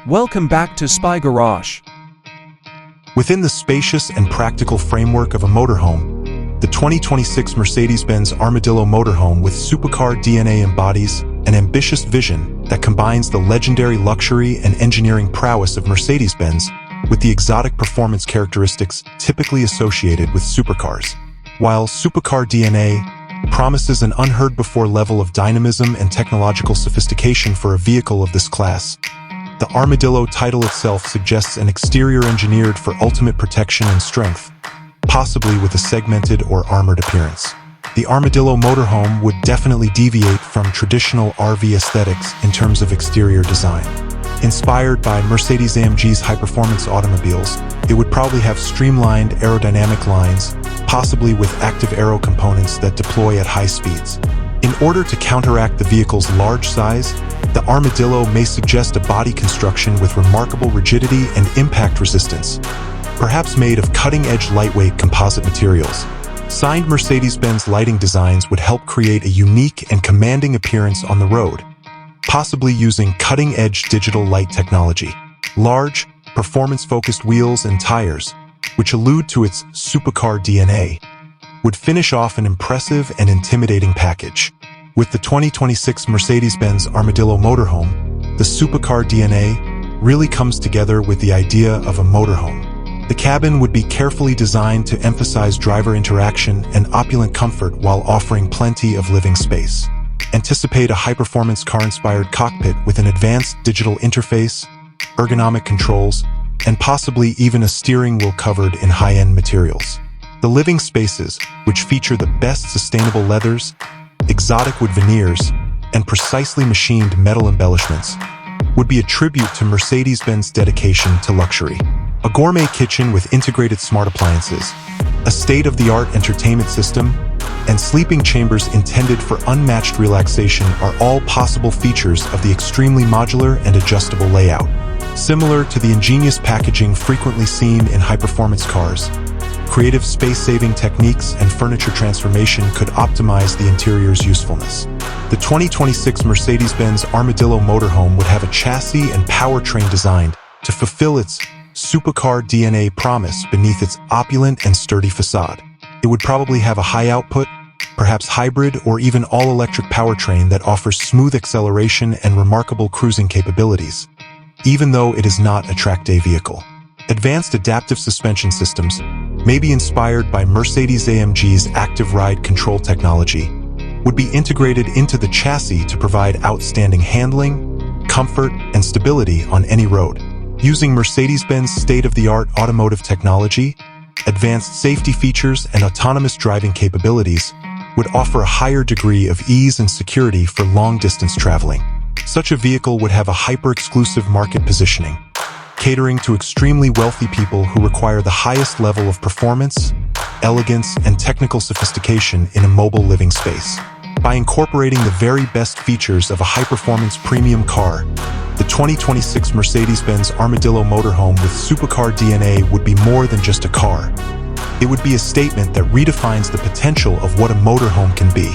Welcome back to Spy Garage. Within the spacious and practical framework of a motorhome, the 2026 Mercedes-Benz Armadillo Motorhome with supercar DNA embodies an ambitious vision that combines the legendary luxury and engineering prowess of Mercedes-Benz with the exotic performance characteristics typically associated with supercars. While supercar DNA promises an unheard-before level of dynamism and technological sophistication for a vehicle of this class, the Armadillo title itself suggests an exterior engineered for ultimate protection and strength, possibly with a segmented or armored appearance. The Armadillo Motorhome would definitely deviate from traditional RV aesthetics in terms of exterior design. Inspired by Mercedes-AMG's high-performance automobiles, it would probably have streamlined aerodynamic lines, possibly with active aero components that deploy at high speeds. In order to counteract the vehicle's large size, the Armadillo may suggest a body construction with remarkable rigidity and impact resistance, perhaps made of cutting-edge lightweight composite materials. Signed Mercedes-Benz lighting designs would help create a unique and commanding appearance on the road, possibly using cutting-edge digital light technology. Large, performance-focused wheels and tires, which allude to its supercar DNA, would finish off an impressive and intimidating package. With the 2026 Mercedes-Benz Armadillo Motorhome, the supercar DNA really comes together with the idea of a motorhome. The cabin would be carefully designed to emphasize driver interaction and opulent comfort while offering plenty of living space. Anticipate a high-performance car-inspired cockpit with an advanced digital interface, ergonomic controls, and possibly even a steering wheel covered in high-end materials. The living spaces, which feature the best sustainable leathers, exotic wood veneers, and precisely machined metal embellishments, would be a tribute to Mercedes-Benz dedication to luxury. A gourmet kitchen with integrated smart appliances, a state-of-the-art entertainment system, and sleeping chambers intended for unmatched relaxation are all possible features of the extremely modular and adjustable layout. Similar to the ingenious packaging frequently seen in high-performance cars, creative space-saving techniques and furniture transformation could optimize the interior's usefulness. The 2026 Mercedes-Benz Armadillo Motorhome would have a chassis and powertrain designed to fulfill its supercar DNA promise beneath its opulent and sturdy facade. It would probably have a high-output, perhaps hybrid or even all-electric powertrain that offers smooth acceleration and remarkable cruising capabilities, even though it is not a track day vehicle. Advanced adaptive suspension systems, may be inspired by Mercedes-AMG's active ride control technology, would be integrated into the chassis to provide outstanding handling, comfort, and stability on any road. Using Mercedes-Benz state-of-the-art automotive technology, advanced safety features, and autonomous driving capabilities would offer a higher degree of ease and security for long-distance traveling. Such a vehicle would have a hyper-exclusive market positioning, catering to extremely wealthy people who require the highest level of performance, elegance, and technical sophistication in a mobile living space. By incorporating the very best features of a high-performance premium car, the 2026 Mercedes-Benz Armadillo Motorhome with supercar DNA would be more than just a car. It would be a statement that redefines the potential of what a motorhome can be.